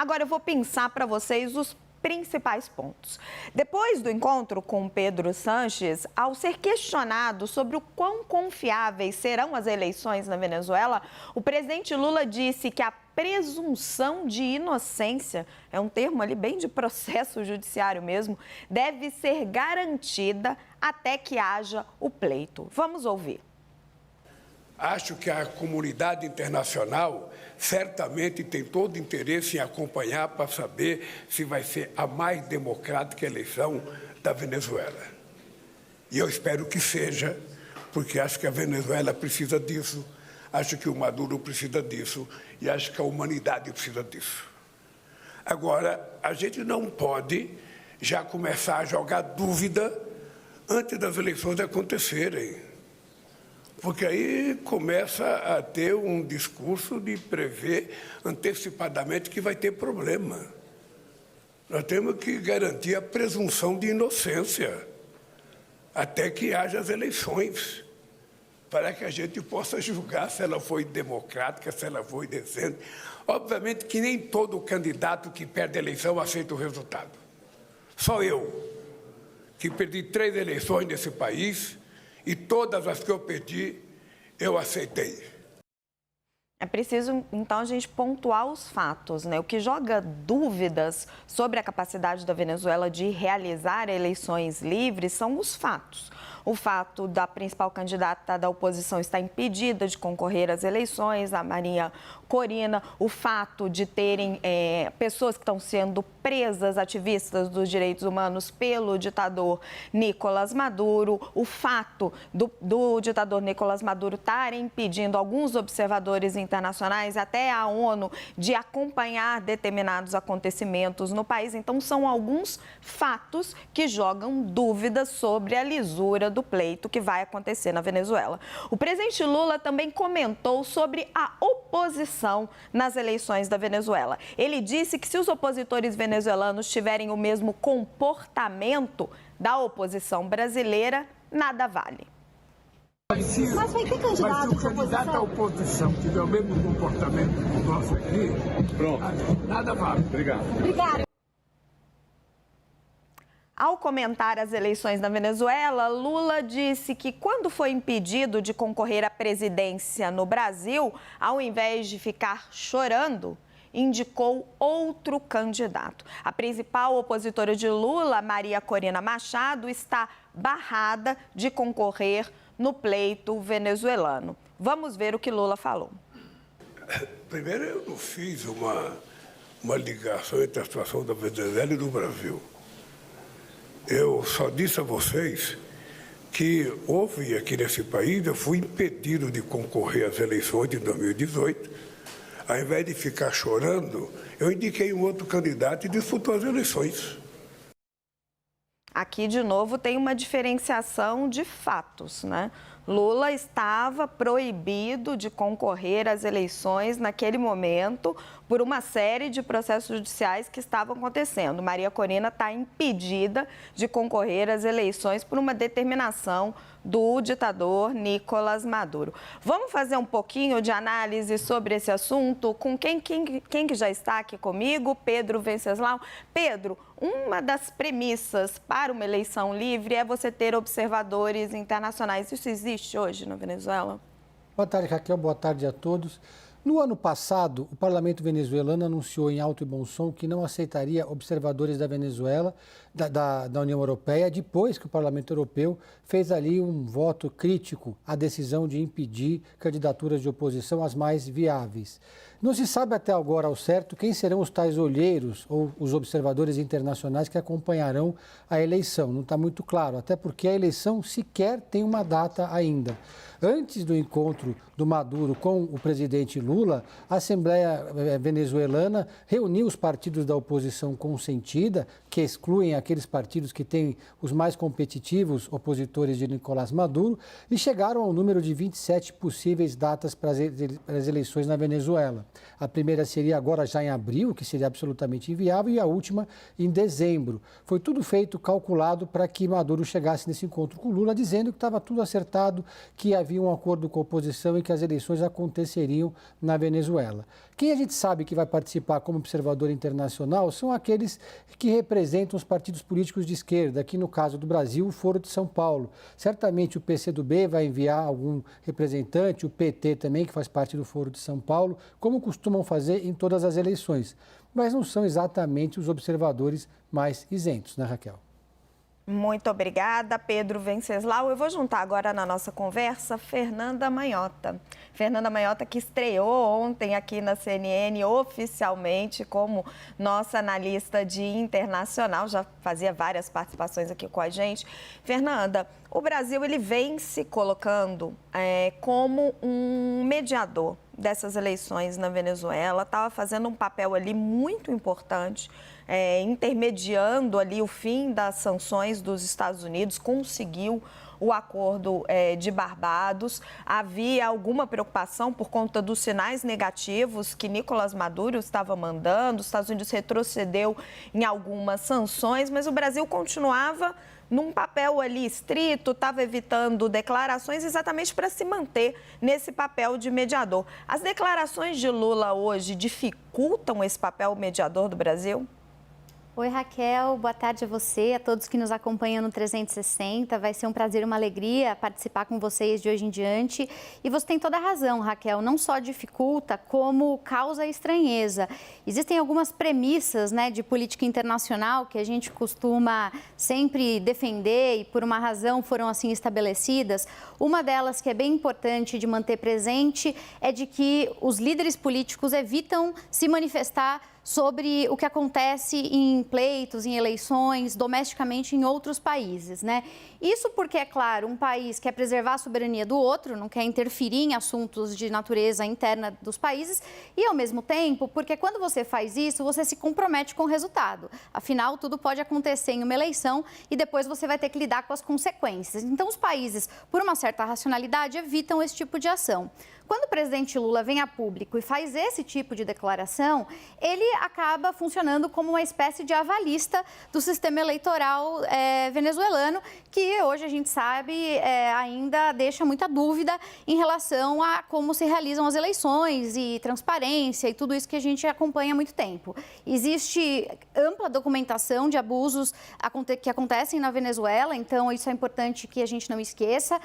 Agora eu vou pensar para vocês os principais pontos. Depois do encontro com Pedro Sánchez, ao ser questionado sobre o quão confiáveis serão as eleições na Venezuela, o presidente Lula disse que a presunção de inocência, é um termo ali bem de processo judiciário mesmo, deve ser garantida até que haja o pleito. Vamos ouvir. Acho que a comunidade internacional certamente tem todo interesse em acompanhar para saber se vai ser a mais democrática eleição da Venezuela. E eu espero que seja, porque acho que a Venezuela precisa disso, acho que o Maduro precisa disso e acho que a humanidade precisa disso. Agora, a gente não pode já começar a jogar dúvida antes das eleições acontecerem. Porque aí começa a ter um discurso de prever antecipadamente que vai ter problema. Nós temos que garantir a presunção de inocência até que haja as eleições, para que a gente possa julgar se ela foi democrática, se ela foi decente. Obviamente que nem todo candidato que perde a eleição aceita o resultado. Só eu, que perdi 3 eleições nesse país, e todas as que eu pedi, eu aceitei. É preciso, então, a gente pontuar os fatos, né? O que joga dúvidas sobre a capacidade da Venezuela de realizar eleições livres são os fatos. O fato da principal candidata da oposição estar impedida de concorrer às eleições, a Maria Corina, o fato de terem pessoas que estão sendo presas, ativistas dos direitos humanos, pelo ditador Nicolás Maduro, o fato do ditador Nicolás Maduro estar impedindo alguns observadores internacionais, até a ONU, de acompanhar determinados acontecimentos no país. Então, são alguns fatos que jogam dúvidas sobre a lisura do pleito que vai acontecer na Venezuela. O presidente Lula também comentou sobre a oposição nas eleições da Venezuela. Ele disse que se os opositores venezuelanos tiverem o mesmo comportamento da oposição brasileira, nada vale. Mas vai ter candidato Mas se o candidato à oposição tiver o mesmo comportamento que o nosso aqui, pronto, nada vale. Obrigado. Ao comentar as eleições na Venezuela, Lula disse que quando foi impedido de concorrer à presidência no Brasil, ao invés de ficar chorando, indicou outro candidato. A principal opositora de Lula, Maria Corina Machado, está barrada de concorrer no pleito venezuelano. Vamos ver o que Lula falou. Primeiro, eu não fiz uma ligação entre a situação da Venezuela e do Brasil. Eu só disse a vocês que houve aqui nesse país, eu fui impedido de concorrer às eleições de 2018. Ao invés de ficar chorando, eu indiquei um outro candidato e disputou as eleições. Aqui, de novo, tem uma diferenciação de fatos, né? Lula estava proibido de concorrer às eleições naquele momento por uma série de processos judiciais que estavam acontecendo. Maria Corina está impedida de concorrer às eleições por uma determinação do ditador Nicolás Maduro. Vamos fazer um pouquinho de análise sobre esse assunto com quem que já está aqui comigo? Pedro Venceslau. Pedro, uma das premissas para uma eleição livre é você ter observadores internacionais. Isso existe hoje na Venezuela? Boa tarde, Raquel. Boa tarde a todos. No ano passado, o parlamento venezuelano anunciou em alto e bom som que não aceitaria observadores da Venezuela, da União Europeia, depois que o Parlamento Europeu fez ali um voto crítico à decisão de impedir candidaturas de oposição as mais viáveis. Não se sabe até agora ao certo quem serão os tais olheiros ou os observadores internacionais que acompanharão a eleição. Não está muito claro, até porque a eleição sequer tem uma data ainda. Antes do encontro do Maduro com o presidente Lula, a Assembleia venezuelana reuniu os partidos da oposição consentida, que excluem aqueles partidos que têm os mais competitivos opositores de Nicolás Maduro, e chegaram ao número de 27 possíveis datas para as eleições na Venezuela. A primeira seria agora já em abril, que seria absolutamente inviável, e a última em dezembro. Foi tudo feito, calculado para que Maduro chegasse nesse encontro com Lula, dizendo que estava tudo acertado, que havia um acordo com a oposição e que as eleições aconteceriam na Venezuela. Quem a gente sabe que vai participar como observador internacional são aqueles que representam os partidos políticos de esquerda, aqui no caso do Brasil, o Foro de São Paulo. Certamente o PCdoB vai enviar algum representante, o PT também, que faz parte do Foro de São Paulo, como costumam fazer em todas as eleições. Mas não são exatamente os observadores mais isentos, né, Raquel? Muito obrigada, Pedro Venceslau. Eu vou juntar agora na nossa conversa Fernanda Manhota. Fernanda Manhota, que estreou ontem aqui na CNN oficialmente como nossa analista de internacional, já fazia várias participações aqui com a gente. Fernanda, o Brasil ele vem se colocando como um mediador dessas eleições na Venezuela, estava fazendo um papel ali muito importante, intermediando ali o fim das sanções dos Estados Unidos, conseguiu o acordo de Barbados. Havia alguma preocupação por conta dos sinais negativos que Nicolás Maduro estava mandando, os Estados Unidos retrocedeu em algumas sanções, mas o Brasil continuava num papel ali estrito, estava evitando declarações exatamente para se manter nesse papel de mediador. As declarações de Lula hoje dificultam esse papel mediador do Brasil? Oi, Raquel, boa tarde a você, a todos que nos acompanham no 360. Vai ser um prazer e uma alegria participar com vocês de hoje em diante. E você tem toda a razão, Raquel, não só dificulta, como causa estranheza. Existem algumas premissas, né, de política internacional que a gente costuma sempre defender e por uma razão foram assim estabelecidas. Uma delas que é bem importante de manter presente é de que os líderes políticos evitam se manifestar sobre o que acontece em pleitos, em eleições, domesticamente em outros países, né? Isso porque, é claro, um país quer preservar a soberania do outro, não quer interferir em assuntos de natureza interna dos países e, ao mesmo tempo, porque quando você faz isso, você se compromete com o resultado. Afinal, tudo pode acontecer em uma eleição e depois você vai ter que lidar com as consequências. Então, os países, por uma certa racionalidade, evitam esse tipo de ação. Quando o presidente Lula vem a público e faz esse tipo de declaração, ele acaba funcionando como uma espécie de avalista do sistema eleitoral venezuelano, que hoje a gente sabe ainda deixa muita dúvida em relação a como se realizam as eleições e transparência e tudo isso que a gente acompanha há muito tempo. Existe ampla documentação de abusos que acontecem na Venezuela, então isso é importante que a gente não esqueça.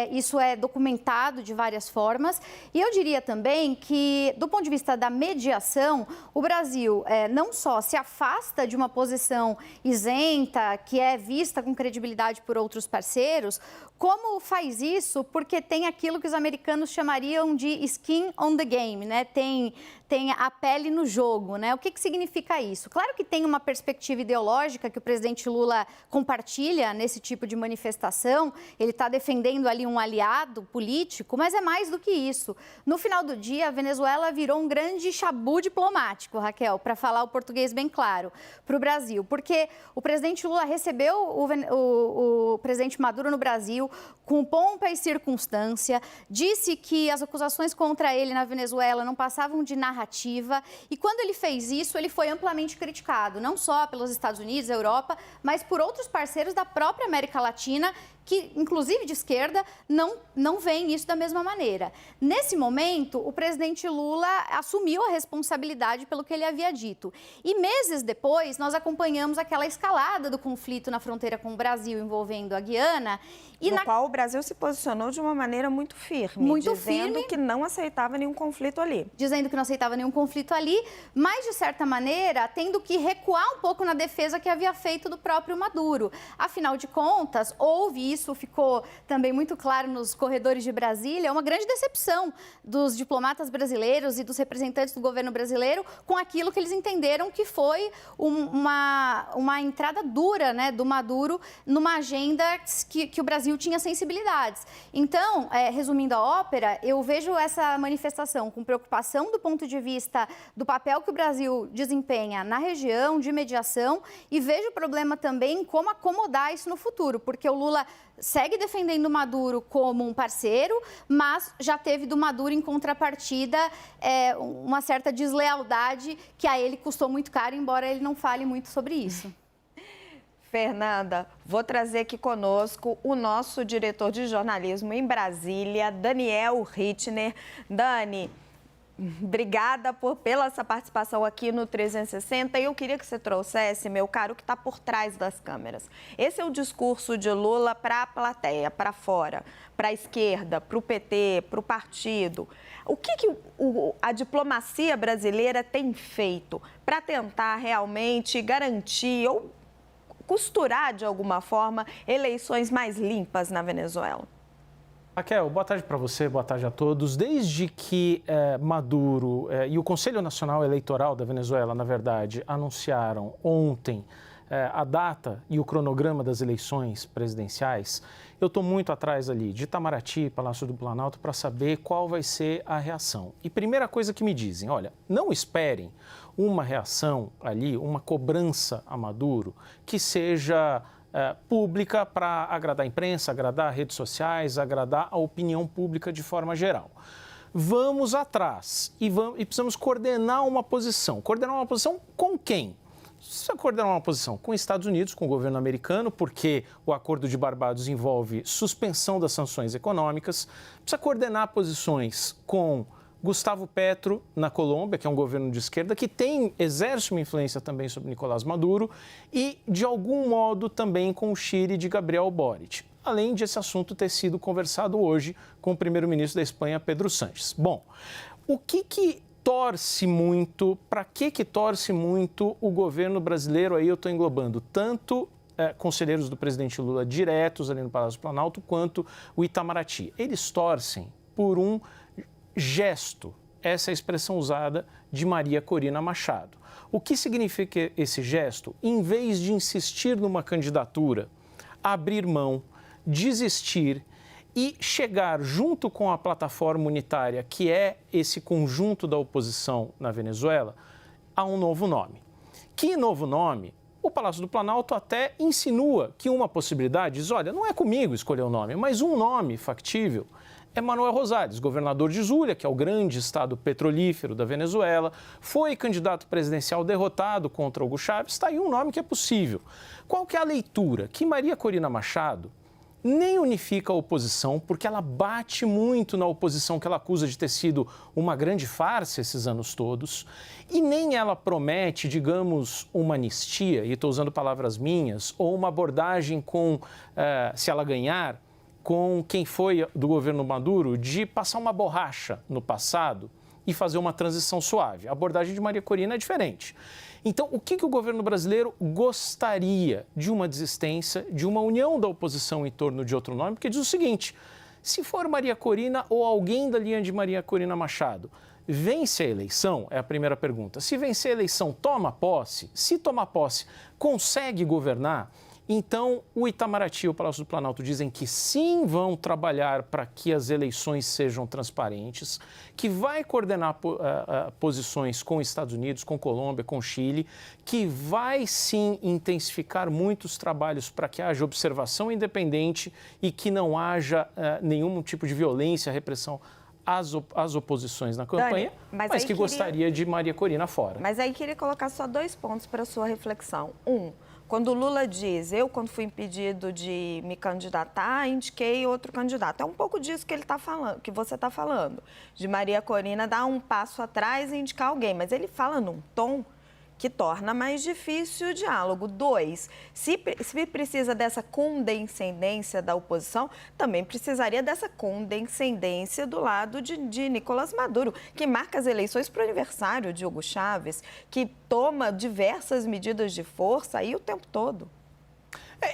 Isso é documentado de várias formas. E eu diria também que, do ponto de vista da mediação, o Brasil não só se afasta de uma posição isenta, que é vista com credibilidade por outros parceiros, como faz isso porque tem aquilo que os americanos chamariam de skin on the game, né? Tem a pele no jogo, né? O que significa isso? Claro que tem uma perspectiva ideológica que o presidente Lula compartilha nesse tipo de manifestação, ele está defendendo ali um aliado político, mas é mais do que isso. No final do dia, a Venezuela virou um grande chabu diplomático, Raquel, para falar o português bem claro, para o Brasil, porque o presidente Lula recebeu o presidente Maduro no Brasil com pompa e circunstância, disse que as acusações contra ele na Venezuela não passavam de narrativa e quando ele fez isso, ele foi amplamente criticado, não só pelos Estados Unidos, Europa, mas por outros parceiros da própria América Latina, que, inclusive de esquerda, não veem isso da mesma maneira. Nesse momento, o presidente Lula assumiu a responsabilidade pelo que ele havia dito. E meses depois, nós acompanhamos aquela escalada do conflito na fronteira com o Brasil, envolvendo a Guiana. Qual o Brasil se posicionou de uma maneira muito firme, dizendo que não aceitava nenhum conflito ali. Dizendo que não aceitava nenhum conflito ali, mas, de certa maneira, tendo que recuar um pouco na defesa que havia feito do próprio Maduro. Afinal de contas, houve isso, ficou também muito claro nos corredores de Brasília, uma grande decepção dos diplomatas brasileiros e dos representantes do governo brasileiro com aquilo que eles entenderam que foi uma entrada dura, né, do Maduro numa agenda que o Brasil tinha sensibilidades. Então, resumindo a ópera, eu vejo essa manifestação com preocupação do ponto de de vista do papel que o Brasil desempenha na região de mediação e vejo o problema também em como acomodar isso no futuro, porque o Lula segue defendendo o Maduro como um parceiro, mas já teve do Maduro em contrapartida uma certa deslealdade que a ele custou muito caro, embora ele não fale muito sobre isso. Fernanda, vou trazer aqui conosco o nosso diretor de jornalismo em Brasília, Daniel Rittner. Dani, obrigada pela essa participação aqui no 360 e eu queria que você trouxesse, meu caro, o que está por trás das câmeras. Esse é o discurso de Lula para a plateia, para fora, para a esquerda, para o PT, para o partido. O que a diplomacia brasileira tem feito para tentar realmente garantir ou costurar, de alguma forma, eleições mais limpas na Venezuela? Raquel, boa tarde para você, boa tarde a todos. Desde que Maduro e o Conselho Nacional Eleitoral da Venezuela, na verdade, anunciaram ontem a data e o cronograma das eleições presidenciais, eu estou muito atrás ali de Itamaraty, Palácio do Planalto, para saber qual vai ser a reação. E primeira coisa que me dizem, olha, não esperem uma reação ali, uma cobrança a Maduro que seja pública para agradar a imprensa, agradar redes sociais, agradar a opinião pública de forma geral. Vamos atrás e precisamos coordenar uma posição. Coordenar uma posição com quem? Precisa coordenar uma posição com os Estados Unidos, com o governo americano, porque o Acordo de Barbados envolve suspensão das sanções econômicas. Precisa coordenar posições com Gustavo Petro, na Colômbia, que é um governo de esquerda, que exerce uma influência também sobre Nicolás Maduro, e, de algum modo, também com o Chile de Gabriel Boric, além de esse assunto ter sido conversado hoje com o primeiro-ministro da Espanha, Pedro Sánchez. Bom, o que torce muito, para que torce muito o governo brasileiro? Aí eu estou englobando tanto conselheiros do presidente Lula diretos ali no Palácio do Planalto, quanto o Itamaraty. Eles torcem por um gesto, essa é a expressão usada, de Maria Corina Machado. O que significa esse gesto? Em vez de insistir numa candidatura, abrir mão, desistir e chegar junto com a plataforma unitária, que é esse conjunto da oposição na Venezuela, a um novo nome. Que novo nome? O Palácio do Planalto até insinua que uma possibilidade, diz, olha, não é comigo escolher o nome, mas um nome factível é Manuel Rosales, governador de Zulia, que é o grande estado petrolífero da Venezuela, foi candidato presidencial derrotado contra Hugo Chávez, está aí um nome que é possível. Qual que é a leitura? Que Maria Corina Machado nem unifica a oposição, porque ela bate muito na oposição que ela acusa de ter sido uma grande farsa esses anos todos, e nem ela promete, digamos, uma anistia, e estou usando palavras minhas, ou uma abordagem com, se ela ganhar, com quem foi do governo Maduro, de passar uma borracha no passado e fazer uma transição suave. A abordagem de Maria Corina é diferente. Então, o que o governo brasileiro gostaria de uma desistência, de uma união da oposição em torno de outro nome? Porque diz o seguinte, se for Maria Corina ou alguém da linha de Maria Corina Machado, vence a eleição? É a primeira pergunta. Se vencer a eleição, toma posse? Se tomar posse, consegue governar? Então, o Itamaraty e o Palácio do Planalto dizem que sim, vão trabalhar para que as eleições sejam transparentes, que vai coordenar posições com os Estados Unidos, com Colômbia, com Chile, que vai sim intensificar muitos trabalhos para que haja observação independente e que não haja nenhum tipo de violência, repressão às oposições na campanha, Dani, mas que gostaria de Maria Corina fora. Mas aí queria colocar só 2 pontos para a sua reflexão. Quando o Lula diz, quando fui impedido de me candidatar, indiquei outro candidato. É um pouco disso que ele está falando, que você está falando, de Maria Corina dar um passo atrás e indicar alguém. Mas ele fala num tom que torna mais difícil o diálogo. 2, se precisa dessa condescendência da oposição, também precisaria dessa condescendência do lado de Nicolás Maduro, que marca as eleições para o aniversário de Hugo Chávez, que toma diversas medidas de força aí o tempo todo.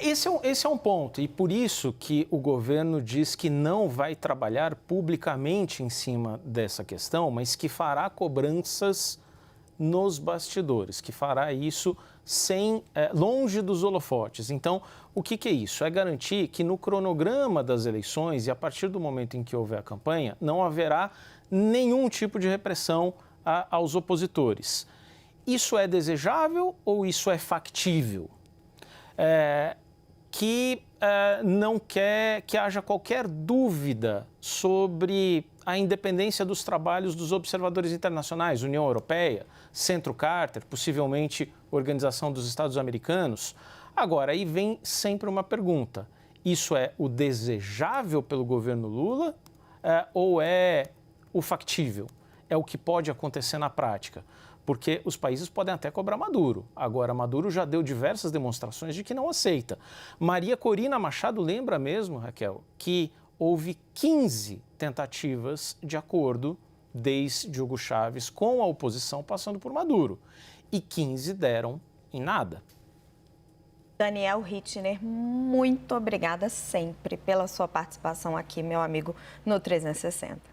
Esse é um ponto, e por isso que o governo diz que não vai trabalhar publicamente em cima dessa questão, mas que fará cobranças nos bastidores, que fará isso longe dos holofotes. Então, o que é isso? É garantir que no cronograma das eleições e a partir do momento em que houver a campanha, não haverá nenhum tipo de repressão aos opositores. Isso é desejável ou isso é factível? Que não quer que haja qualquer dúvida sobre a independência dos trabalhos dos observadores internacionais, União Europeia, Centro Carter, possivelmente Organização dos Estados Americanos. Agora, aí vem sempre uma pergunta: isso é o desejável pelo governo Lula ou é o factível? É o que pode acontecer na prática? Porque os países podem até cobrar Maduro. Agora, Maduro já deu diversas demonstrações de que não aceita. Maria Corina Machado lembra mesmo, Raquel, que houve 15 tentativas de acordo desde Hugo Chávez com a oposição passando por Maduro. E 15 deram em nada. Daniel Rittner, muito obrigada sempre pela sua participação aqui, meu amigo, no 360.